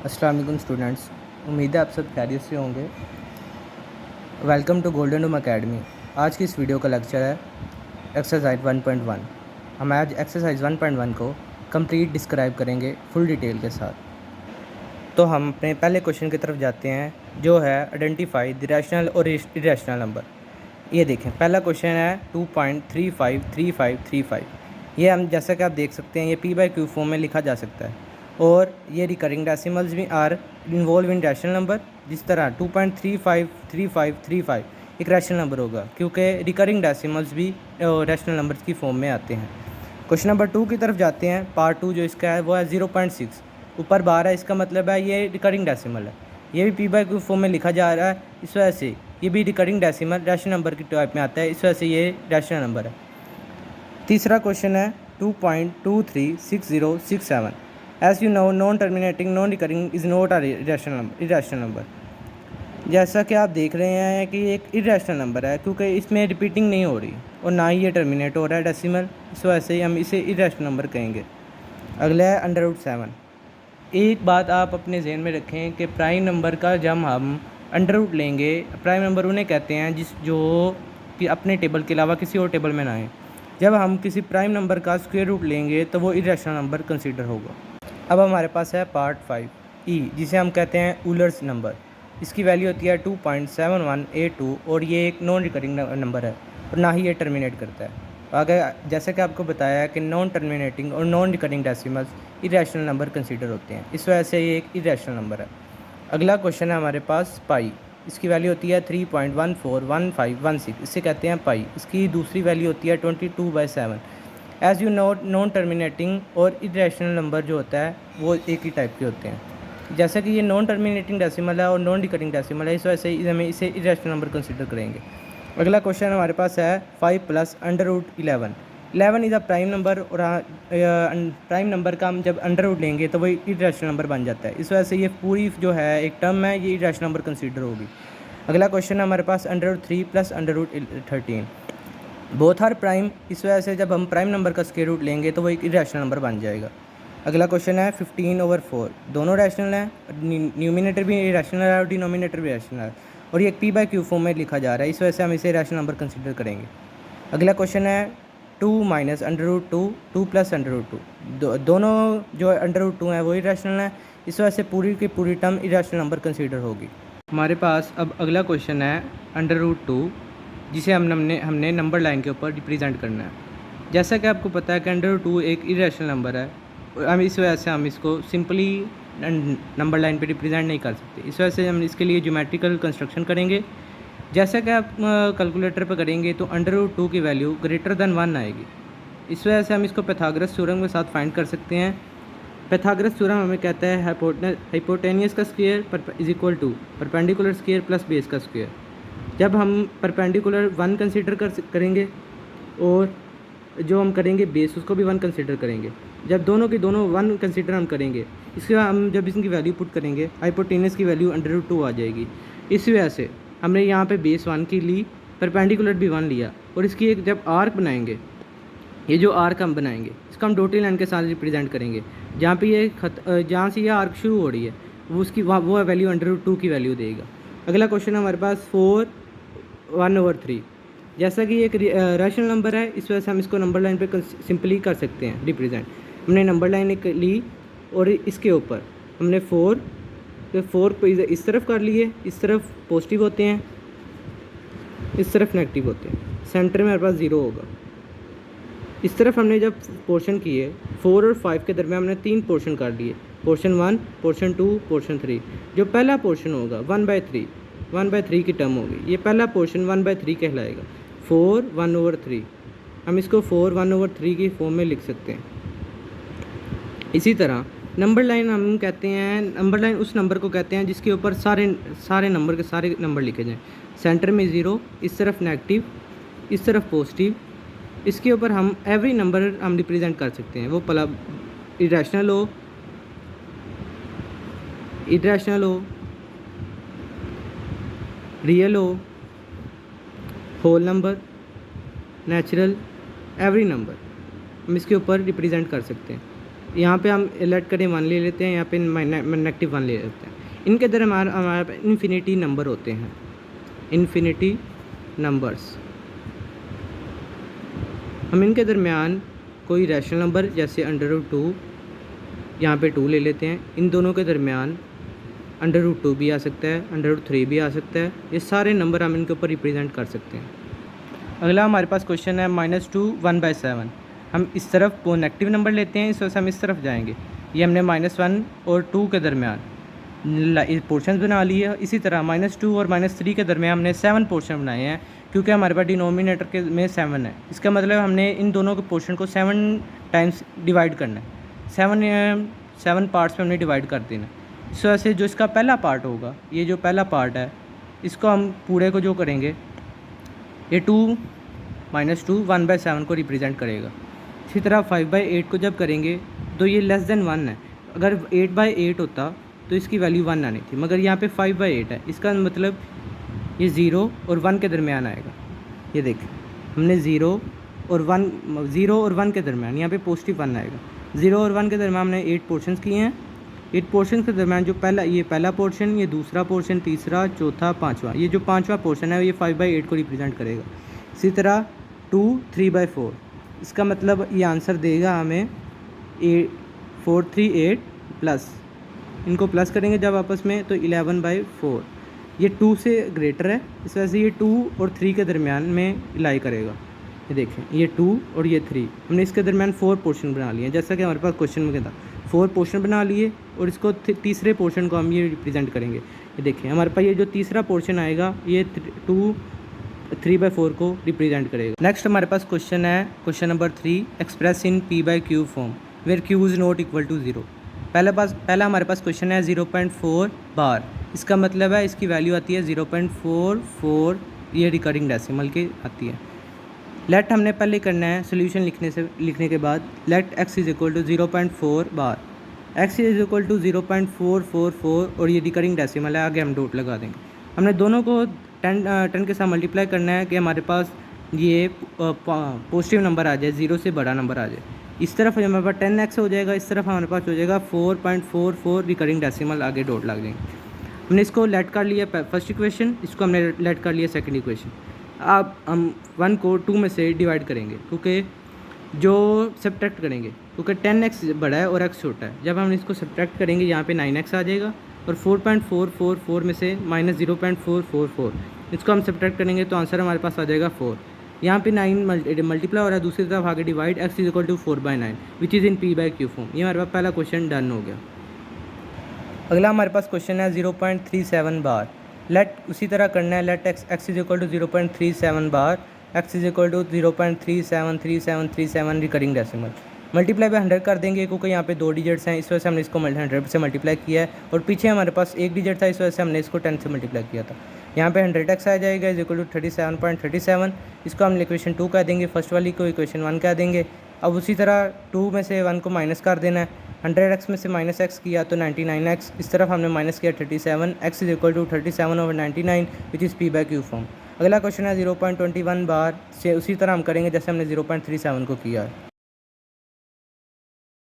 अस्सलाम वालेकुम स्टूडेंट्स, उम्मीद है आप सब खैरियत से होंगे। Welcome to golden dome academy. आज की इस वीडियो का लेक्चर है एक्सरसाइज 1.1। हम आज एक्सरसाइज 1.1 को कंप्लीट डिस्क्राइब करेंगे फुल डिटेल के साथ। तो हम अपने पहले क्वेश्चन की तरफ जाते हैं, जो है आइडेंटिफाई द रैशनल और इरेशनल नंबर। ये देखें, पहला क्वेश्चन है 2.353535। ये हम जैसा कि आप देख सकते हैं, ये p/q फॉर्म में लिखा जा सकता है और ये रिकरिंग डेसिमल्स भी are involve in rational number. जिस तरह 2.353535 एक रैशनल नंबर होगा, क्योंकि रिकरिंग डेसिमल्स भी रैशनल नंबर्स की फॉर्म में आते हैं। क्वेश्चन नंबर 2 की तरफ जाते हैं। पार्ट 2 जो इसका है वो है 0.6, ऊपर बार है, इसका मतलब है ये रिकरिंग डेसिमल है। ये भी p/q फॉर्म में लिखा जा रहा है, इस वजह से ये भी रिकरिंग डेसिमल रैशनल नंबर की टाइप में आता है, इस वजह से ये रैशनल नंबर है। तीसरा क्वेश्चन है 2.236067। As you know, non terminating non recurring is not irrational number. जैसा कि आप देख रहे हैं कि एक इरेशनल नंबर है, क्योंकि इसमें रिपीटिंग नहीं हो रही और ना ही ये टर्मिनेट हो रहा है डेसिमल, इस वजह से हम इसे इरेशनल नंबर कहेंगे। अगला है √7। एक बात आप अपने जहन में रखें कि प्राइम नंबर का जब हम अंडर लेंगे, प्राइम नंबर उन्हें कहते हैं जो कि अपने टेबल के अलावा किसी और टेबल में ना आए। जब हम किसी प्राइम नंबर का स्क्वायर रूट लेंगे तो वो इरेशनल नंबर कंसीडर होगा। अब हमारे पास है पार्ट 5 ई, जिसे हम कहते हैं यूलर्स नंबर। इसकी वैल्यू होती है 2.7182 और ये एक नॉन रिकरिंग नंबर है और ना ही ये टर्मिनेट करता है। आगे जैसे कि आपको बताया है कि नॉन टर्मिनेटिंग और non recurring decimals irrational number consider होते हैं, इस वजह से ये एक इरेशनल नंबर है। अगला क्वेश्चन है हमारे पास पाई। इसकी वैल्यू होती है 3.141516, इससे कहते हैं पाई। इसकी दूसरी वैल्यू होती है 22/7। As you know, non terminating और इरेशनल नंबर जो होता है वो एक ही टाइप के होते हैं। जैसा कि ये नॉन टर्मिनेटिंग डेसिमल है और नॉन रिकरिंग डेसिमल है, इस वजह से हमें इसे इरेशनल नंबर कंसीडर करेंगे। अगला क्वेश्चन हमारे पास है 5 + √11। 11 इज़ अ प्राइम नंबर और प्राइम नंबर का हम जब अंडर रूट लेंगे तो वही इरेशनल नंबर बन जाता है, इस वजह से ये पूरी जो है एक टर्म है, ये इरेशनल नंबर कंसीडर होगी। अगला क्वेश्चन है हमारे पास √3 + √13। बोथ आर प्राइम, इस वजह से जब हम प्राइम नंबर का स्क्वायर रूट लेंगे तो वो एक इरेशनल नंबर बन जाएगा। अगला क्वेश्चन है 15/4। दोनों रैशनल हैं, न्यूमिनेटर भी रैशनल है और डिनोमिनेटर भी रैशनल है, और ये p/q फॉर्म में लिखा जा रहा है, इस वजह से हम इसे रैशनल नंबर कंसीडर करेंगे। अगला क्वेश्चन है 2 - √2 2 + √2। दोनों जो √2 हैं वही रैशनल हैं, इस वजह से पूरी की पूरी टर्म इरेशनल नंबर कंसीडर होगी। हमारे पास अब अगला क्वेश्चन है √2, जिसे हमने नंबर लाइन के ऊपर रिप्रेजेंट करना है। जैसा कि आपको पता है कि √2 एक इरेशनल नंबर है, हम इस वजह से हम इसको सिंपली नंबर लाइन पे रिप्रेजेंट नहीं कर सकते, इस वजह से हम इसके लिए ज्योमेट्रिकल कंस्ट्रक्शन करेंगे। जैसा कि आप कैलकुलेटर पर करेंगे तो √2 की वैल्यू ग्रेटर देन 1 आएगी, इस वजह से हम इसको पैथागोरस थ्योरम के साथ फाइंड कर सकते हैं। पैथागोरस थ्योरम हमें कहता है हाइपोटेनियस का square is equal to perpendicular square plus base का स्क्वायर। जब हम परपेंडिकुलर 1 कंसीडर करेंगे और जो हम करेंगे बेस उसको भी 1 कंसीडर करेंगे, जब दोनों की दोनों 1 कंसीडर हम करेंगे, इसके बाद हम जब इसकी वैल्यू पुट करेंगे हाइपोटेनियस की वैल्यू √2 आ जाएगी। इस वजह से हमने यहाँ पे बेस 1 की ली, परपेंडिकुलर भी 1 लिया, और इसकी एक जब आर्क बनाएंगे, ये जो आर्क हम बनाएंगे इसको हम डॉटेड लाइन के साथ रिप्रेजेंट करेंगे। जहाँ पे ये जहाँ से ये आर्क शुरू हो रही है वो उसकी वो वैल्यू √2 की वैल्यू देगा। अगला क्वेश्चन हमारे पास 4/1/3। जैसा कि एक रैशनल नंबर है, इस वजह से हम इसको नंबर लाइन पे सिंपली कर सकते हैं रिप्रेजेंट। हमने नंबर लाइन एक ली और इसके ऊपर हमने 4 को इस तरफ कर लिए, इस तरफ पॉजिटिव होते हैं, इस तरफ नेगेटिव होते हैं, सेंटर में हमारे पास 0 होगा। इस तरफ हमने जब पोर्शन किए 4 और 5 के दरमियान हमने 3 पोर्शन कर लिए, पोर्शन 1, पोर्शन 2, पोर्शन 3। जो पहला पोर्शन होगा 1/3 की टर्म होगी, ये पहला पोर्शन 1/3 कहलाएगा, 4/1/3। हम इसको 4/1/3 की फॉर्म में लिख सकते हैं। इसी तरह नंबर लाइन हम कहते हैं, नंबर लाइन उस नंबर को कहते हैं जिसके ऊपर सारे नंबर के सारे नंबर लिखे जाएँ। सेंटर में 0, इस तरफ नेगेटिव, इस तरफ पॉजिटिव, इसके ऊपर हम एवरी नंबर हम रिप्रेजेंट कर सकते हैं, वो पला इरेशनल हो, रियल हो, whole number, natural, every number हम इसके ऊपर रिप्रेजेंट कर सकते हैं। यहाँ पे हम लेट करें 1 ले लेते हैं, यहाँ पे -1 ले लेते हैं। इनके अंदर हमारे इन्फिनिटी नंबर होते हैं, इन्फिनिटी नंबर्स। हम इनके दरमियान कोई रैशनल नंबर जैसे √2, यहाँ पे 2 ले लेते हैं। इन दोनों के दरमियान √2 भी आ सकता है, √3 भी आ सकता है। ये सारे नंबर हम इनके ऊपर रिप्रेजेंट कर सकते हैं। अगला हमारे पास क्वेश्चन है -2 1/7। हम इस तरफ वो नेगेटिव नंबर लेते हैं, इस वजह से हम इस तरफ जाएंगे। ये हमने -1 और 2 के दरमियान पोर्शन बना लिए। इसी तरह -2 और -3 के दरमियान हमने 7 पोर्शन बनाए हैं, क्योंकि हमारे पास डिनोमिनेटर के में 7 है। इसका मतलब हमने इन दोनों के पोर्शन को 7 टाइम्स डिवाइड करना है। 7 पार्ट्स में हमने डिवाइड कर देना। इस वजह से जो इसका पहला पार्ट होगा, ये जो पहला पार्ट है, इसको हम पूरे को जो करेंगे, ये 2 -2 1/7 को रिप्रेजेंट करेगा। इसी तरह 5/8 को जब करेंगे तो ये <1 है। अगर 8/8 होता तो इसकी वैल्यू 1 आनी थी, मगर यहाँ पे 5/8 है। इसका मतलब ये 0 और 1 के दरमियान आएगा। ये देखें, हमने 0 और 1 के दरमियान यहाँ पे पॉजिटिव 1 आएगा। 0 और 1 के दरमियान हमने 8 पोर्शंस किए हैं। 8 पोर्शन के दरमियान जो पहला पोर्शन, ये दूसरा पोर्शन, तीसरा, चौथा, पाँचवा, ये जो पाँचवा पोर्शन है ये 5/8 को रिप्रेजेंट करेगा। इसी तरह 2 3/4, इसका मतलब ये आंसर देगा हमें 438 प्लस, इनको प्लस करेंगे जब आपस में तो 11/4। ये 2 से ग्रेटर है, इस वजह से ये 2 और 3 के दरमियान में लाई करेगा। ये देखें, ये 2 और ये 3, हमने इसके दरमियान 4 पोर्शन बना लिए हैं, जैसा कि हमारे पास क्वेश्चन में था। 4 पोर्शन बना लिए और इसको तीसरे पोर्शन को हम ये रिप्रेजेंट करेंगे। ये देखें, हमारे पास ये जो तीसरा पोर्शन आएगा ये 3/4 को रिप्रेजेंट करेगा। नेक्स्ट हमारे पास क्वेश्चन है, question number 3, express in p/q form where q is not equal to 0। पहला हमारे पास क्वेश्चन है 0.4 बार। इसका मतलब है इसकी वैल्यू आती है 0.44, ये रिकरिंग डेसिमल की आती है। लेट हमने पहले करना है सोल्यूशन लिखने के बाद, let x is equal to 0.4 bar, x is equal to 0.444 और ये रिकरिंग डेसिमल है, आगे हम डॉट लगा देंगे। हमने दोनों को 10 के साथ मल्टीप्लाई करना है कि हमारे पास ये पॉजिटिव नंबर आ जाए, 0 से बड़ा नंबर आ जाए। इस तरफ हमारे पास 10x हो जाएगा, इस तरफ हमारे पास हो जाएगा 4.44 रिकरिंग डेसिमल, आगे डॉट लग देंगे। हमने इसको लेट कर लिया फर्स्ट इक्वेशन, इसको हमने लेट कर लिया सेकंड इक्वेशन। अब हम 1 को 2 में से डिवाइड करेंगे, क्योंकि जो सब्ट्रैक्ट करेंगे, क्योंकि 10x बड़ा है और x छोटा है। जब हम इसको सब्ट्रैक्ट करेंगे यहाँ पे 9x आ जाएगा और 4.444 में से -0.444 इसको हम सब्ट्रैक्ट करेंगे तो आंसर हमारे पास आ जाएगा 4। यहाँ पे 9 मल्टीप्लाई हो रहा है, दूसरी तरफ आगे divide, x is equal to 4/9 which is in p/q form. ये हमारे पास पहला क्वेश्चन डन हो गया। अगला हमारे पास क्वेश्चन है 0.37 बार। लेट उसी तरह करना है, let x is equal to 0.37 bar, x is equal to 0.373737 recurring decimal. Multiply पे 100 कर देंगे, क्योंकि यहाँ पे 2 डिजिट्स हैं, इस वजह से हमने इसको 100 से मल्टीप्लाई किया है, और पीछे हमारे पास 1 डिजिट था, इस वजह से हमने इसको 10 से मल्टीप्लाई किया था। यहाँ पे 100x आ जाएगा इज इक्वल टू 37.37, इसको हम इक्वेशन 2 कह देंगे, फर्स्ट वाली को इक्वेशन 1 कह देंगे। अब उसी तरह 2 में से 1 को माइनस कर देना है, 100x में से -x किया तो 99x, इस तरफ हमने माइनस किया 37, x is equal to 37/99 which is p/q form. अगला क्वेश्चन है 0.21 बार से उसी तरह हम करेंगे जैसे हमने 0.37 को किया है।